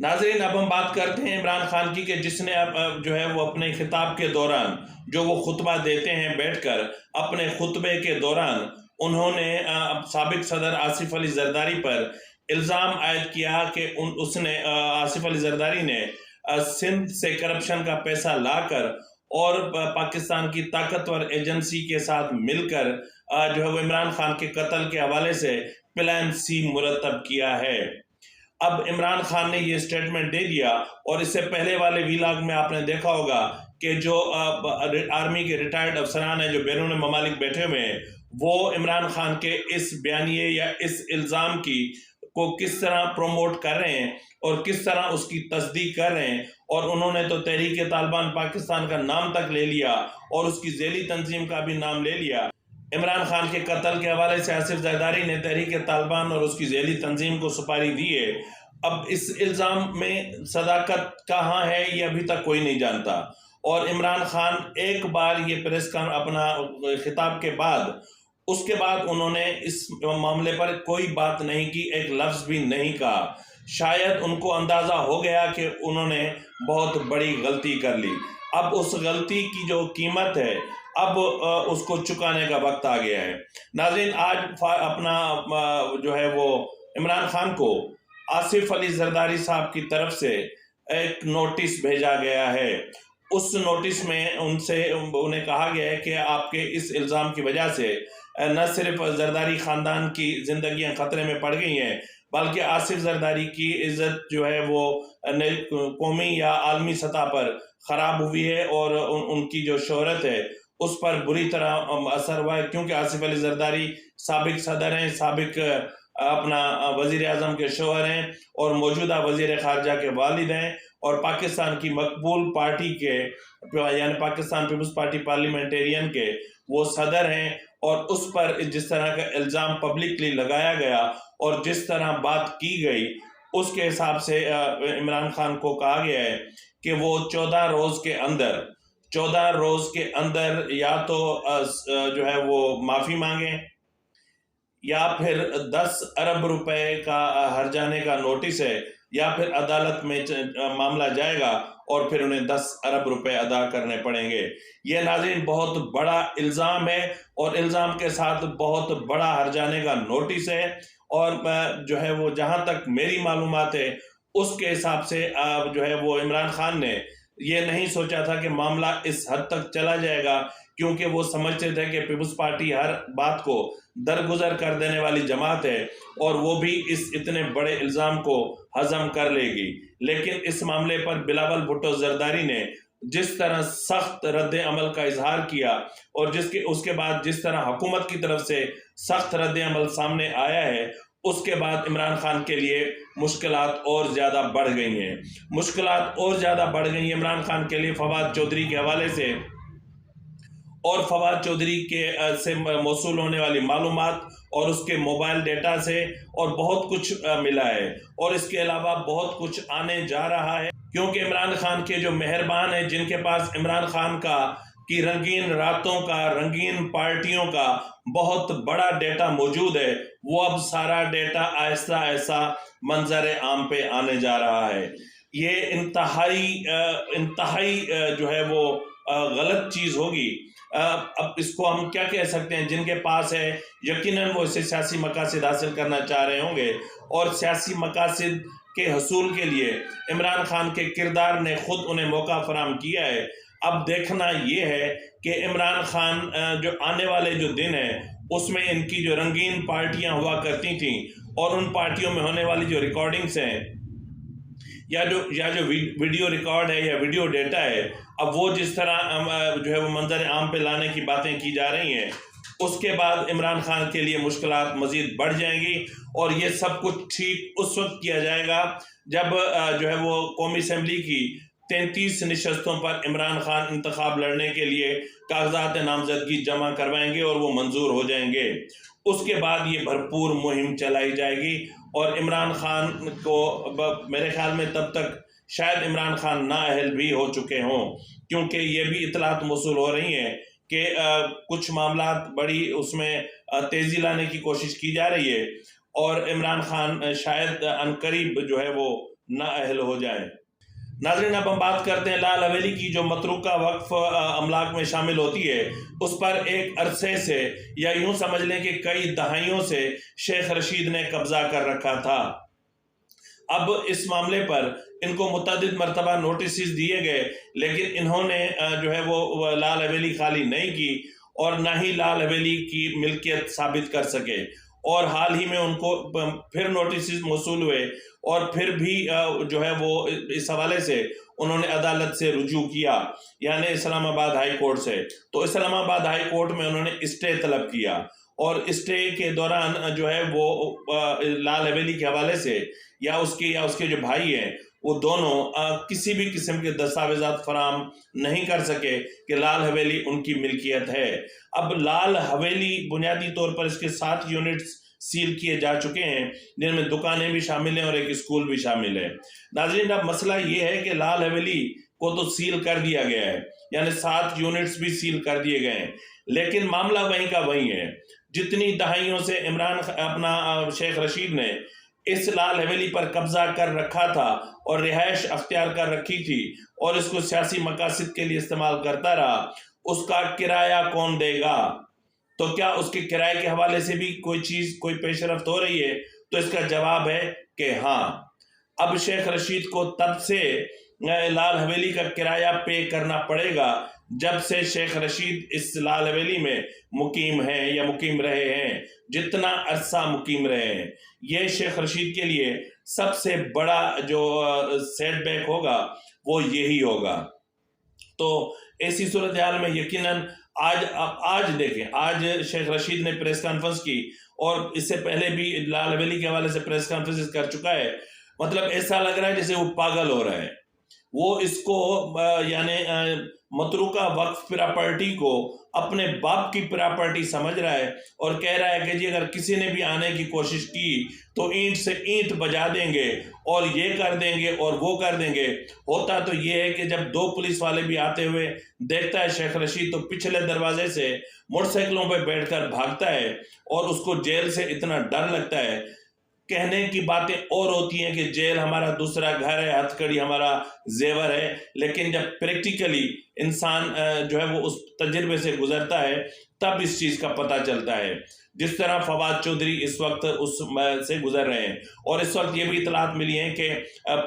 ناظرین، اب ہم بات کرتے ہیں عمران خان کی کہ جس نے اب جو ہے وہ اپنے خطاب کے دوران جو وہ خطبہ دیتے ہیں بیٹھ کر، اپنے خطبے کے دوران انہوں نے سابق صدر آصف علی زرداری پر الزام عائد کیا کہ اس نے آصف علی زرداری نے سندھ سے کرپشن کا پیسہ لا کر اور پاکستان کی طاقتور ایجنسی کے ساتھ مل کر جو ہے وہ عمران خان کے قتل کے حوالے سے پلان سی مرتب کیا ہے۔ اب عمران خان نے یہ سٹیٹمنٹ دے دیا، اور اس سے پہلے والے ویلاگ میں آپ نے دیکھا ہوگا کہ جو آرمی کے ریٹائرڈ افسران ہیں جو بیرون ممالک بیٹھے ہوئے ہیں، وہ عمران خان کے اس بیانیے یا اس الزام کو کس طرح پروموٹ کر رہے ہیں اور کس طرح اس کی تصدیق کر رہے ہیں، اور انہوں نے تو تحریک طالبان پاکستان کا نام تک لے لیا اور اس کی ذیلی تنظیم کا بھی نام لے لیا۔ عمران خان کے قتل کے حوالے سے آصف زرداری نے تحریک طالبان اور اس کی ذیلی تنظیم کو سپاری دی ہے۔ اب اس الزام میں صداقت کہاں ہے یہ ابھی تک کوئی نہیں جانتا، اور عمران خان ایک بار یہ پریس کا اپنا خطاب کے بعد اس کے بعد انہوں نے اس معاملے پر کوئی بات نہیں کی، ایک لفظ بھی نہیں کہا۔ شاید ان کو اندازہ ہو گیا کہ انہوں نے بہت بڑی غلطی کر لی۔ اب اس غلطی کی جو قیمت ہے اب اس کو چکانے کا وقت آ گیا ہے۔ ناظرین، آج اپنا جو ہے وہ عمران خان کو آصف علی زرداری صاحب کی طرف سے ایک نوٹس بھیجا گیا ہے۔ اس نوٹس میں انہیں کہا گیا ہے کہ آپ کے اس الزام کی وجہ سے نہ صرف زرداری خاندان کی زندگیاں خطرے میں پڑ گئی ہیں، بلکہ آصف زرداری کی عزت جو ہے وہ قومی یا عالمی سطح پر خراب ہوئی ہے، اور ان کی جو شہرت ہے اس پر بری طرح اثر ہوا ہے، کیونکہ آصف علی زرداری سابق صدر ہیں، سابق اپنا وزیر اعظم کے شوہر ہیں، اور موجودہ وزیر خارجہ کے والد ہیں، اور پاکستان کی مقبول پارٹی کے یعنی پاکستان پیپلز پارٹی پارلیمنٹیرین کے وہ صدر ہیں۔ اور اس پر جس طرح کا الزام پبلکلی لگایا گیا اور جس طرح بات کی گئی، اس کے حساب سے عمران خان کو کہا گیا ہے کہ وہ 14 روز کے اندر یا تو جو ہے وہ معافی مانگیں، یا پھر 10 ارب روپے کا ہرجانے کا نوٹس ہے، یا پھر عدالت میں معاملہ جائے گا اور پھر انہیں 10 ارب روپے ادا کرنے پڑیں گے۔ یہ ناظرین بہت بڑا الزام ہے، اور الزام کے ساتھ بہت بڑا ہرجانے کا نوٹس ہے، اور جو ہے وہ جہاں تک میری معلومات ہے اس کے حساب سے جو ہے وہ عمران خان نے یہ نہیں سوچا تھا کہ معاملہ اس حد تک چلا جائے گا، کیونکہ وہ سمجھتے تھے کہ پیپلز پارٹی ہر بات کو درگزر کر دینے والی جماعت ہے، اور وہ بھی اس اتنے بڑے الزام کو ہضم کر لے گی۔ لیکن اس معاملے پر بلاول بھٹو زرداری نے جس طرح سخت رد عمل کا اظہار کیا، اور اس کے بعد جس طرح حکومت کی طرف سے سخت رد عمل سامنے آیا ہے، اس کے بعد عمران خان کے لیے مشکلات اور زیادہ بڑھ گئی ہیں۔ مشکلات اور زیادہ بڑھ گئی ہیں عمران خان کے لیے فواد چودھری کے حوالے سے، اور فواد چودھری سے موصول ہونے والی معلومات اور اس کے موبائل ڈیٹا سے اور بہت کچھ ملا ہے، اور اس کے علاوہ بہت کچھ آنے جا رہا ہے، کیونکہ عمران خان کے جو مہربان ہیں جن کے پاس عمران خان کی رنگین راتوں کا، رنگین پارٹیوں کا بہت بڑا ڈیٹا موجود ہے، وہ اب سارا ڈیٹا آہستہ آہستہ منظر عام پہ آنے جا رہا ہے۔ یہ انتہائی جو ہے وہ غلط چیز ہوگی۔ اب اس کو ہم کیا کہہ سکتے ہیں؟ جن کے پاس ہے یقیناً وہ اسے سیاسی مقاصد حاصل کرنا چاہ رہے ہوں گے، اور سیاسی مقاصد کے حصول کے لیے عمران خان کے کردار نے خود انہیں موقع فراہم کیا ہے۔ اب دیکھنا یہ ہے کہ عمران خان جو آنے والے جو دن ہیں اس میں ان کی جو رنگین پارٹیاں ہوا کرتی تھیں، اور ان پارٹیوں میں ہونے والی جو ریکارڈنگز ہیں یا جو ویڈیو ریکارڈ ہے یا ویڈیو ڈیٹا ہے، اب وہ جس طرح جو ہے وہ منظر عام پہ لانے کی باتیں کی جا رہی ہیں، اس کے بعد عمران خان کے لیے مشکلات مزید بڑھ جائیں گی، اور یہ سب کچھ ٹھیک اس وقت کیا جائے گا جب جو ہے وہ قومی اسمبلی کی 33 نشستوں پر عمران خان انتخاب لڑنے کے لیے کاغذات نامزدگی جمع کروائیں گے اور وہ منظور ہو جائیں گے۔ اس کے بعد یہ بھرپور مہم چلائی جائے گی، اور عمران خان کو میرے خیال میں تب تک شاید عمران خان نااہل بھی ہو چکے ہوں، کیونکہ یہ بھی اطلاعات موصول ہو رہی ہیں کہ کچھ معاملات بڑی اس میں تیزی لانے کی کوشش کی جا رہی ہے، اور عمران خان شاید عنقریب جو ہے وہ نااہل ہو جائیں۔ ناظرین، اب ہم بات کرتے ہیں لال حویلی کی، جو متروکہ وقف املاک میں شامل ہوتی ہے۔ اس پر ایک عرصے سے، یا یوں سمجھ لیں کہ کئی دہائیوں سے شیخ رشید نے قبضہ کر رکھا تھا۔ اب اس معاملے پر ان کو متعدد مرتبہ نوٹسز دیے گئے، لیکن انہوں نے جو ہے وہ لال حویلی خالی نہیں کی، اور نہ ہی لال حویلی کی ملکیت ثابت کر سکے۔ اور حال ہی میں ان کو پھر نوٹسز موصول ہوئے، اور پھر بھی جو ہے وہ اس حوالے سے انہوں نے عدالت سے رجوع کیا، یعنی اسلام آباد ہائی کورٹ سے۔ تو اسلام آباد ہائی کورٹ میں انہوں نے اسٹے طلب کیا، اور اسٹے کے دوران جو ہے وہ لال حویلی کے حوالے سے یا اس کے جو بھائی ہیں، وہ دونوں کسی بھی قسم کے دستاویزات فراہم نہیں کر سکے کہ لال حویلی ان کی ملکیت ہے۔ اب لال حویلی بنیادی طور پر اس کے 7 یونٹس سیل کیے جا چکے ہیں، جن میں دکانیں بھی شامل ہیں اور ایک اسکول بھی شامل ہے۔ ناظرین، اب مسئلہ یہ ہے کہ لال حویلی کو تو سیل کر دیا گیا ہے، یعنی 7 یونٹس بھی سیل کر دیے گئے ہیں، لیکن معاملہ وہیں کا وہیں ہے۔ جتنی دہائیوں سے شیخ رشید نے اس لال حویلی پر قبضہ کر رکھا تھا اور رہائش اختیار کر رکھی تھی، اور اس کو سیاسی مقاصد کے لیے استعمال کرتا رہا، اس کا کرایہ کون دے گا؟ تو کیا اس کے کرائے کے حوالے سے بھی کوئی پیش رفت ہو رہی ہے؟ تو اس کا جواب ہے کہ ہاں۔ اب شیخ رشید کو تب سے لال حویلی کا کرایہ پے کرنا پڑے گا جب سے شیخ رشید اس لال حویلی میں مقیم ہیں یا مقیم رہے ہیں، جتنا عرصہ مقیم رہے ہیں۔ یہ شیخ رشید کے لیے سب سے بڑا جو سیٹ بیک ہوگا وہ یہی ہوگا۔ تو ایسی صورتحال میں یقیناً آج دیکھیں، آج شیخ رشید نے پریس کانفرنس کی، اور اس سے پہلے بھی لال حویلی کے حوالے سے پریس کانفرنس کر چکا ہے۔ مطلب ایسا لگ رہا ہے جیسے وہ پاگل ہو رہا ہے۔ وہ اس کو یعنی متروکہ وقف پراپرٹی کو اپنے باپ کی پراپرٹی سمجھ رہا ہے، اور کہہ رہا ہے کہ جی اگر کسی نے بھی آنے کی کوشش کی تو اینٹ سے اینٹ بجا دیں گے، اور یہ کر دیں گے اور وہ کر دیں گے۔ ہوتا تو یہ ہے کہ جب 2 پولیس والے بھی آتے ہوئے دیکھتا ہے شیخ رشید، تو پچھلے دروازے سے موٹر سائیکلوں پہ بیٹھ کر بھاگتا ہے، اور اس کو جیل سے اتنا ڈر لگتا ہے۔ کہنے کی باتیں اور ہوتی ہیں کہ جیل ہمارا دوسرا گھر ہے، ہتھ کڑی ہمارا زیور ہے، لیکن جب پریکٹیکلی انسان جو ہے وہ اس تجربے سے گزرتا ہے، تب اس چیز کا پتہ چلتا ہے۔ جس طرح فواد چودھری اس وقت اس سے گزر رہے ہیں، اور اس وقت یہ بھی اطلاعات ملی ہیں کہ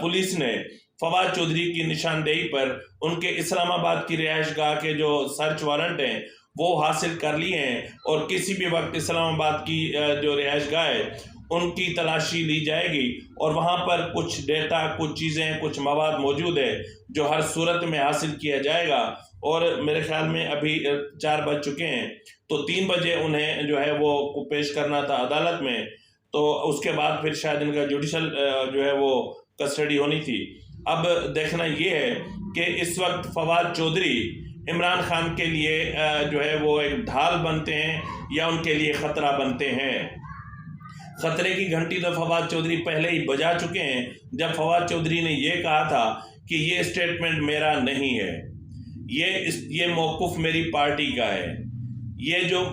پولیس نے فواد چودھری کی نشاندہی پر ان کے اسلام آباد کی رہائش گاہ کے جو سرچ وارنٹ ہیں وہ حاصل کر لیے ہیں، اور کسی بھی وقت اسلام آباد کی جو رہائش گاہ ہے ان کی تلاشی لی جائے گی، اور وہاں پر کچھ ڈیٹا، کچھ چیزیں، کچھ مواد موجود ہے جو ہر صورت میں حاصل کیا جائے گا۔ اور میرے خیال میں ابھی 4 بج چکے ہیں، تو 3 بجے انہیں جو ہے وہ پیش کرنا تھا عدالت میں، تو اس کے بعد پھر شاید ان کا جوڈیشل جو ہے وہ کسٹڈی ہونی تھی۔ اب دیکھنا یہ ہے کہ اس وقت فواد چودھری عمران خان کے لیے جو ہے وہ ایک ڈھال بنتے ہیں یا ان کے لیے خطرہ بنتے ہیں۔ خطرے کی گھنٹی تو فواد چودھری پہلے ہی بجا چکے ہیں، جب فواد چودھری نے یہ کہا تھا کہ یہ اسٹیٹمنٹ میرا نہیں ہے، یہ موقف میری پارٹی کا ہے، یہ جو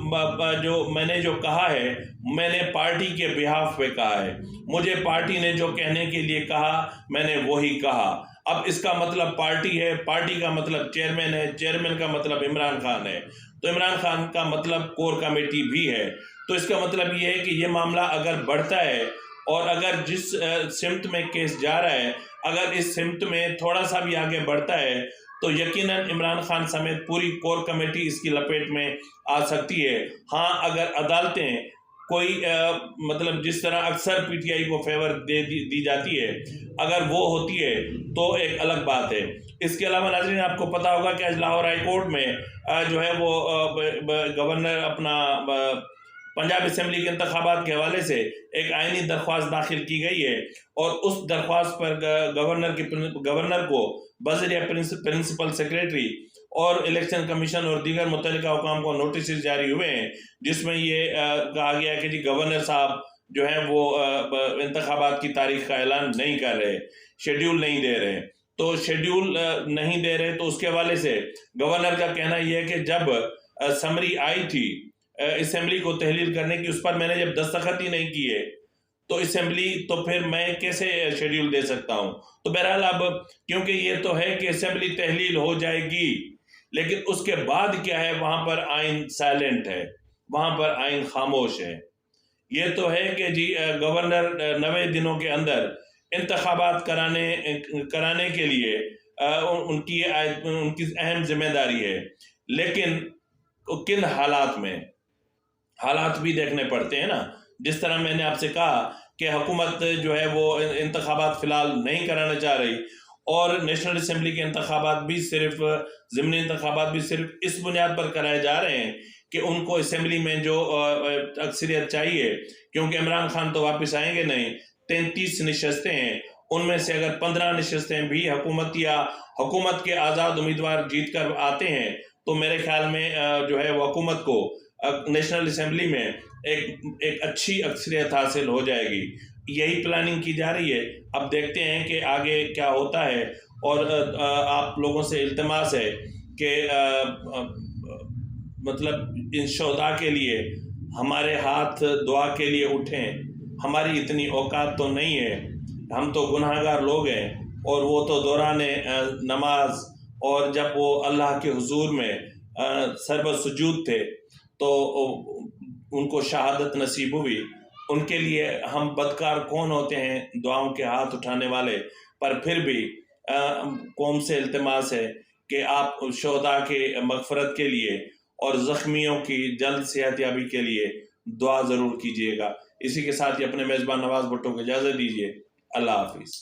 میں نے جو کہا ہے میں نے پارٹی کے بہاف پہ کہا ہے، مجھے پارٹی نے جو کہنے کے لیے کہا میں نے وہی کہا۔ اب اس کا مطلب پارٹی ہے، پارٹی کا مطلب چیئرمین ہے، چیئرمین کا مطلب عمران خان ہے، تو عمران خان کا مطلب کور کمیٹی بھی ہے۔ تو اس کا مطلب یہ ہے کہ یہ معاملہ اگر بڑھتا ہے، اور اگر جس سمت میں کیس جا رہا ہے، اگر اس سمت میں تھوڑا سا بھی آگے بڑھتا ہے، تو یقیناً عمران خان سمیت پوری کور کمیٹی اس کی لپیٹ میں آ سکتی ہے۔ ہاں، اگر عدالتیں کوئی مطلب جس طرح اکثر پی ٹی آئی کو فیور دی جاتی ہے، اگر وہ ہوتی ہے تو ایک الگ بات ہے۔ اس کے علاوہ ناظرین، آپ کو پتا ہوگا کہ آج لاہور ہائی کورٹ میں جو ہے وہ گورنر اپنا پنجاب اسمبلی کے انتخابات کے حوالے سے ایک آئینی درخواست داخل کی گئی ہے، اور اس درخواست پر گورنر کو بذریعہ پرنسپل سیکریٹری اور الیکشن کمیشن اور دیگر متعلقہ حکام کو نوٹسز جاری ہوئے ہیں، جس میں یہ کہا گیا ہے کہ جی گورنر صاحب جو ہے وہ انتخابات کی تاریخ کا اعلان نہیں کر رہے، شیڈیول نہیں دے رہے۔ تو شیڈیول نہیں دے رہے، تو اس کے حوالے سے گورنر کا کہنا یہ ہے کہ جب سمری آئی تھی اسمبلی کو تحلیل کرنے کی، اس پر میں نے جب دستخط ہی نہیں کیے تو اسمبلی تو پھر میں کیسے شیڈیول دے سکتا ہوں؟ تو بہرحال اب کیونکہ یہ تو ہے کہ اسمبلی تحلیل ہو جائے گی، لیکن اس کے بعد کیا ہے، وہاں پر آئین سائلنٹ ہے، وہاں پر آئین خاموش ہے۔ یہ تو ہے کہ جی گورنر 90 دنوں کے اندر انتخابات کرانے کے لیے ان کی اہم ذمہ داری ہے، لیکن کن حالات میں؟ حالات بھی دیکھنے پڑتے ہیں نا۔ جس طرح میں نے آپ سے کہا کہ حکومت جو ہے وہ انتخابات فی الحال نہیں کرانا چاہ رہی، اور نیشنل اسمبلی کے انتخابات بھی صرف ضمنی انتخابات بھی صرف اس بنیاد پر کرائے جا رہے ہیں کہ ان کو اسمبلی میں جو اکثریت چاہیے، کیونکہ عمران خان تو واپس آئیں گے نہیں۔ 33 نشستیں ہیں، ان میں سے اگر 15 نشستیں بھی حکومت یا حکومت کے آزاد امیدوار جیت کر آتے ہیں تو میرے خیال میں جو ہے وہ حکومت کو نیشنل اسمبلی میں ایک اچھی اکثریت حاصل ہو جائے گی۔ یہی پلاننگ کی جا رہی ہے۔ اب دیکھتے ہیں کہ آگے کیا ہوتا ہے، اور آپ لوگوں سے التماس ہے کہ مطلب ان شہداء کے لیے ہمارے ہاتھ دعا کے لیے اٹھیں۔ ہماری اتنی اوقات تو نہیں ہے، ہم تو گناہگار لوگ ہیں، اور وہ تو دوران نماز اور جب وہ اللہ کے حضور میں سر سجود تھے تو ان کو شہادت نصیب ہوئی۔ ان کے لیے ہم بدکار کون ہوتے ہیں دعاؤں کے ہاتھ اٹھانے والے، پر پھر بھی قوم سے التماس ہے کہ آپ شہداء کے مغفرت کے لیے اور زخمیوں کی جلد صحت یابی کے لیے دعا ضرور کیجیے گا۔ اسی کے ساتھ ہی اپنے میزبان نواز بھٹو کو اجازت دیجیے۔ اللہ حافظ۔